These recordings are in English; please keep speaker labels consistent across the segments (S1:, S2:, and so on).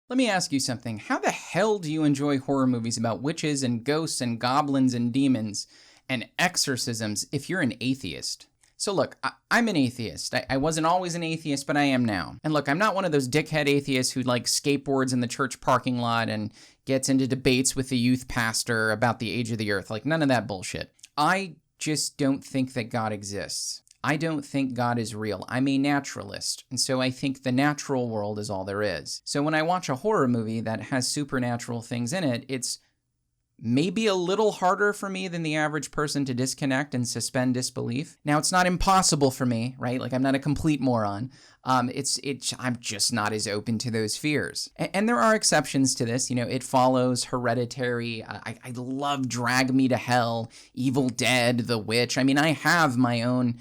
S1: Let me ask you something. How the hell do you enjoy horror movies about witches and ghosts and goblins and demons and exorcisms if you're an atheist? So look, I'm an atheist. I wasn't always an atheist, but I am now. And look, I'm not one of those dickhead atheists who like skateboards in the church parking lot and gets into debates with the youth pastor about the age of the earth. Like none of that bullshit. I just don't think that God exists. I don't think God is real. I'm a naturalist, and so I think the natural world is all there is. So when I watch a horror movie that has supernatural things in it, it's maybe a little harder for me than the average person to disconnect and suspend disbelief. Now, it's not impossible for me, right? Like, I'm not a complete moron. I'm just not as open to those fears. And there are exceptions to this. You know, It Follows, Hereditary. I love Drag Me to Hell, Evil Dead, The Witch. I mean, I have my own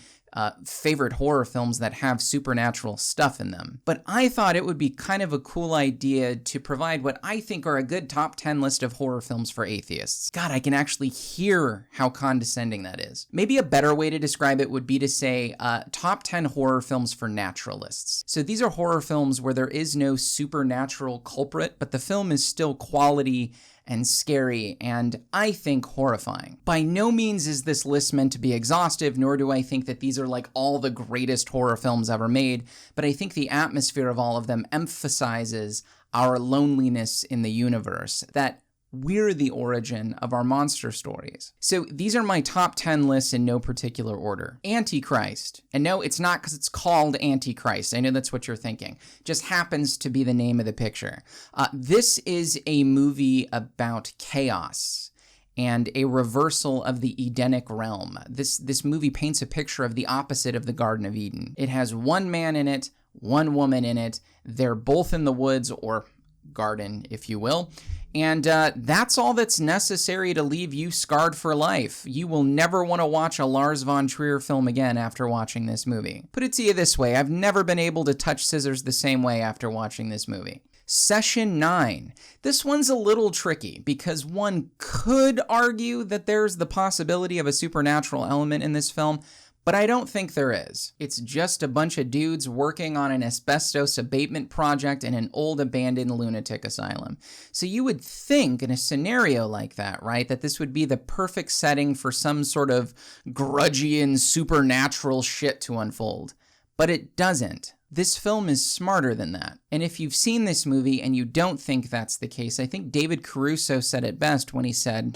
S1: favorite horror films that have supernatural stuff in them. But I thought it would be kind of a cool idea to provide what I think are a good top 10 list of horror films for atheists. God, I can actually hear how condescending that is. Maybe a better way to describe it would be to say top 10 horror films for naturalists. So these are horror films where there is no supernatural culprit, but the film is still quality and scary, and I think horrifying. By no means is this list meant to be exhaustive, nor do I think that these are like all the greatest horror films ever made, but I think the atmosphere of all of them emphasizes our loneliness in the universe, that we're the origin of our monster stories. So these are my top 10 lists in no particular order. Antichrist. And no, it's not because it's called Antichrist. I know that's what you're thinking. Just happens to be the name of the picture. This is a movie about chaos and a reversal of the Edenic realm. This movie paints a picture of the opposite of the Garden of Eden. It has one man in it, one woman in it. They're both in the woods, or garden, if you will. And that's all that's necessary to leave you scarred for life. You will never want to watch a Lars von Trier film again after watching this movie. Put it to you this way, I've never been able to touch scissors the same way after watching this movie. Session 9. This one's a little tricky because one could argue that there's the possibility of a supernatural element in this film, but I don't think there is. It's just a bunch of dudes working on an asbestos abatement project in an old abandoned lunatic asylum. So you would think in a scenario like that, right, that this would be the perfect setting for some sort of grudgian supernatural shit to unfold. But it doesn't. This film is smarter than that. And if you've seen this movie and you don't think that's the case, I think David Caruso said it best when he said,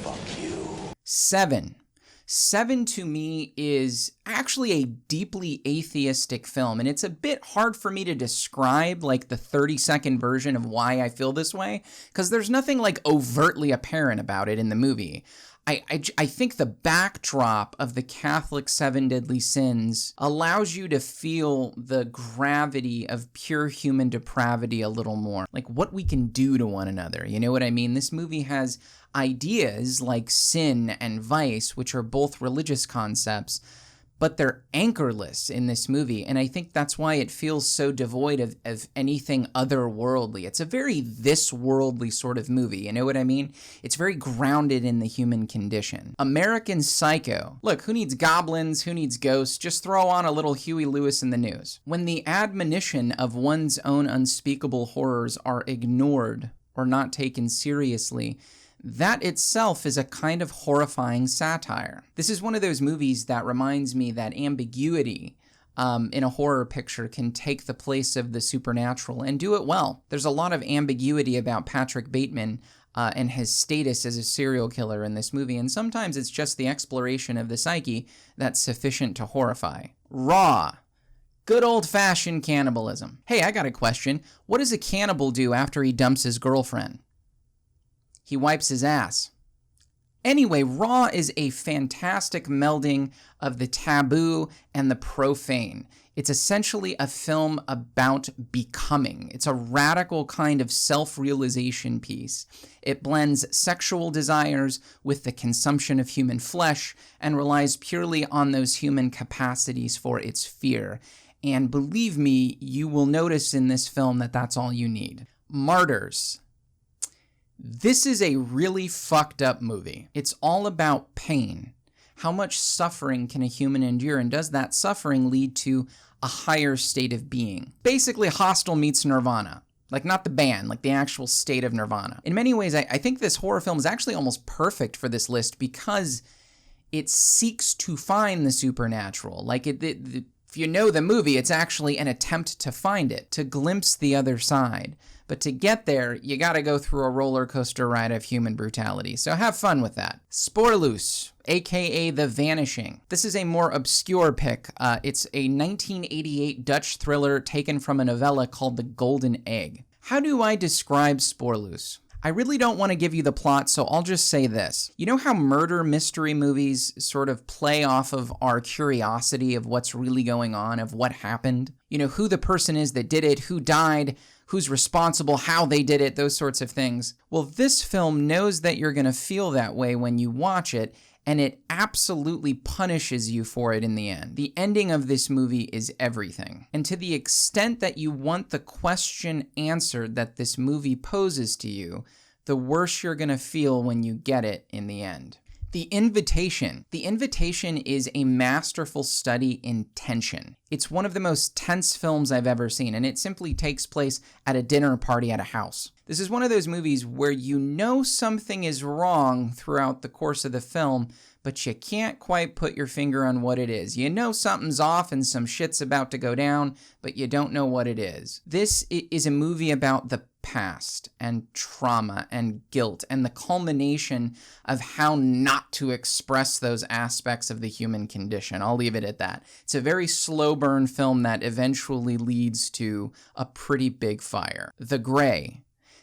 S1: "Fuck you." 7. 7 to me is actually a deeply atheistic film, and it's a bit hard for me to describe like the 30-second version of why I feel this way, because there's nothing like overtly apparent about it in the movie. I think the backdrop of the Catholic 7 deadly sins allows you to feel the gravity of pure human depravity a little more, like what we can do to one another, you know what I mean? This movie has ideas like sin and vice, which are both religious concepts, but they're anchorless in this movie, and I think that's why it feels so devoid of anything otherworldly. It's a very this-worldly sort of movie, you know what I mean? It's very grounded in the human condition. American Psycho. Look, who needs goblins? Who needs ghosts? Just throw on a little Huey Lewis in the news. When the admonition of one's own unspeakable horrors are ignored or not taken seriously, that itself is a kind of horrifying satire. This is one of those movies that reminds me that ambiguity in a horror picture can take the place of the supernatural and do it well. There's a lot of ambiguity about Patrick Bateman and his status as a serial killer in this movie, and sometimes it's just the exploration of the psyche that's sufficient to horrify. Raw. Good old-fashioned cannibalism. Hey, I got a question. What does a cannibal do after he dumps his girlfriend? He wipes his ass. Anyway, Raw is a fantastic melding of the taboo and the profane. It's essentially a film about becoming. It's a radical kind of self-realization piece. It blends sexual desires with the consumption of human flesh and relies purely on those human capacities for its fear. And believe me, you will notice in this film that that's all you need. Martyrs. This is a really fucked up movie. It's all about pain. How much suffering can a human endure, and does that suffering lead to a higher state of being? Basically, Hostel meets Nirvana. Like, not the band, like the actual state of nirvana. In many ways, I think this horror film is actually almost perfect for this list because it seeks to find the supernatural. Like, if you know the movie, it's actually an attempt to find it, to glimpse the other side. But to get there, you gotta go through a roller coaster ride of human brutality. So have fun with that. Sporeloose, aka The Vanishing. This is a more obscure pick. It's a 1988 Dutch thriller taken from a novella called The Golden Egg. How do I describe Sporeloose? I really don't want to give you the plot, so I'll just say this. You know how murder mystery movies sort of play off of our curiosity of what's really going on, of what happened? You know, who the person is that did it, who died, who's responsible, how they did it, those sorts of things. Well, this film knows that you're going to feel that way when you watch it, and it absolutely punishes you for it in the end. The ending of this movie is everything. And to the extent that you want the question answered that this movie poses to you, the worse you're going to feel when you get it in the end. The Invitation. The Invitation is a masterful study in tension. It's one of the most tense films I've ever seen, and it simply takes place at a dinner party at a house. This is one of those movies where you know something is wrong throughout the course of the film, but you can't quite put your finger on what it is. You know something's off and some shit's about to go down, but you don't know what it is. This is a movie about the past and trauma and guilt and the culmination of how not to express those aspects of the human condition. I'll leave it at that. It's a very slow burn film that eventually leads to a pretty big fire. The Grey.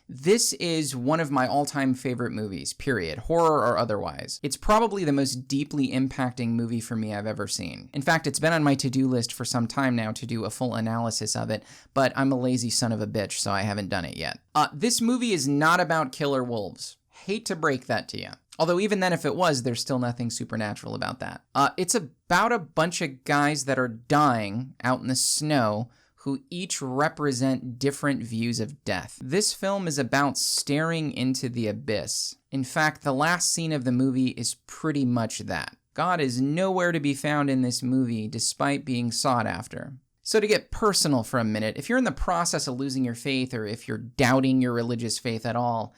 S1: This is one of my all-time favorite movies, period, horror or otherwise. It's probably the most deeply impacting movie for me I've ever seen. In fact, it's been on my to-do list for some time now to do a full analysis of it, but I'm a lazy son of a bitch, so I haven't done it yet. This movie is not about killer wolves. Hate to break that to you. Although even then, if it was, there's still nothing supernatural about that. It's about a bunch of guys that are dying out in the snow who each represent different views of death. This film is about staring into the abyss. In fact, the last scene of the movie is pretty much that. God is nowhere to be found in this movie, despite being sought after. So to get personal for a minute, if you're in the process of losing your faith, or if you're doubting your religious faith at all,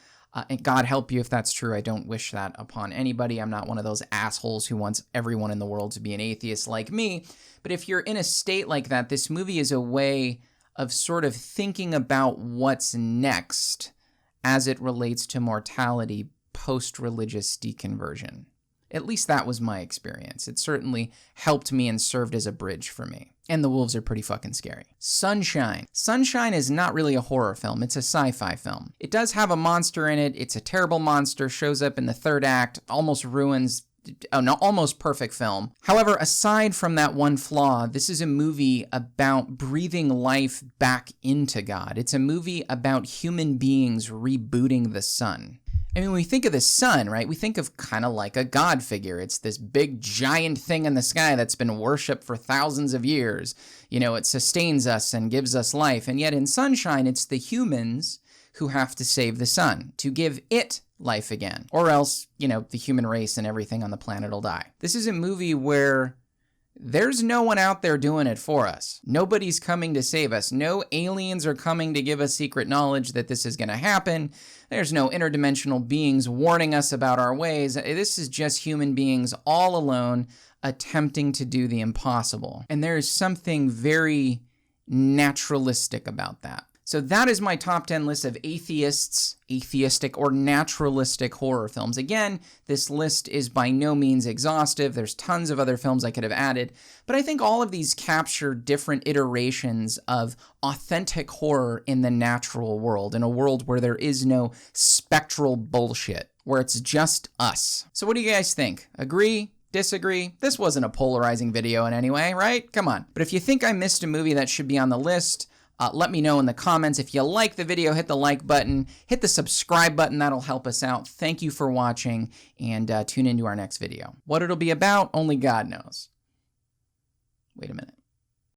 S1: and God help you if that's true, I don't wish that upon anybody. I'm not one of those assholes who wants everyone in the world to be an atheist like me. But if you're in a state like that, this movie is a way of sort of thinking about what's next as it relates to mortality post-religious deconversion. At least that was my experience. It certainly helped me and served as a bridge for me. And the wolves are pretty fucking scary. Sunshine. Sunshine is not really a horror film. It's a sci-fi film. It does have a monster in it. It's a terrible monster, shows up in the third act, almost ruins an almost perfect film. However, aside from that one flaw, this is a movie about breathing life back into God. It's a movie about human beings rebooting the sun. I mean, when we think of the sun, right, we think of kind of like a god figure. It's this big, giant thing in the sky that's been worshipped for thousands of years. You know, it sustains us and gives us life. And yet in Sunshine, it's the humans who have to save the sun, to give it life again. Or else, you know, the human race and everything on the planet will die. This is a movie where there's no one out there doing it for us. Nobody's coming to save us. No aliens are coming to give us secret knowledge that this is going to happen. There's no interdimensional beings warning us about our ways. This is just human beings all alone attempting to do the impossible. And there is something very naturalistic about that. So that is my top 10 list of atheists, atheistic, or naturalistic horror films. Again, this list is by no means exhaustive. There's tons of other films I could have added, but I think all of these capture different iterations of authentic horror in the natural world, in a world where there is no spectral bullshit, where it's just us. So what do you guys think? Agree? Disagree? This wasn't a polarizing video in any way, right? Come on. But if you think I missed a movie that should be on the list, let me know in the comments. If you like the video, hit the like button, hit the subscribe button. That'll help us out. Thank you for watching, and tune into our next video. What it'll be about, only God knows. Wait a minute.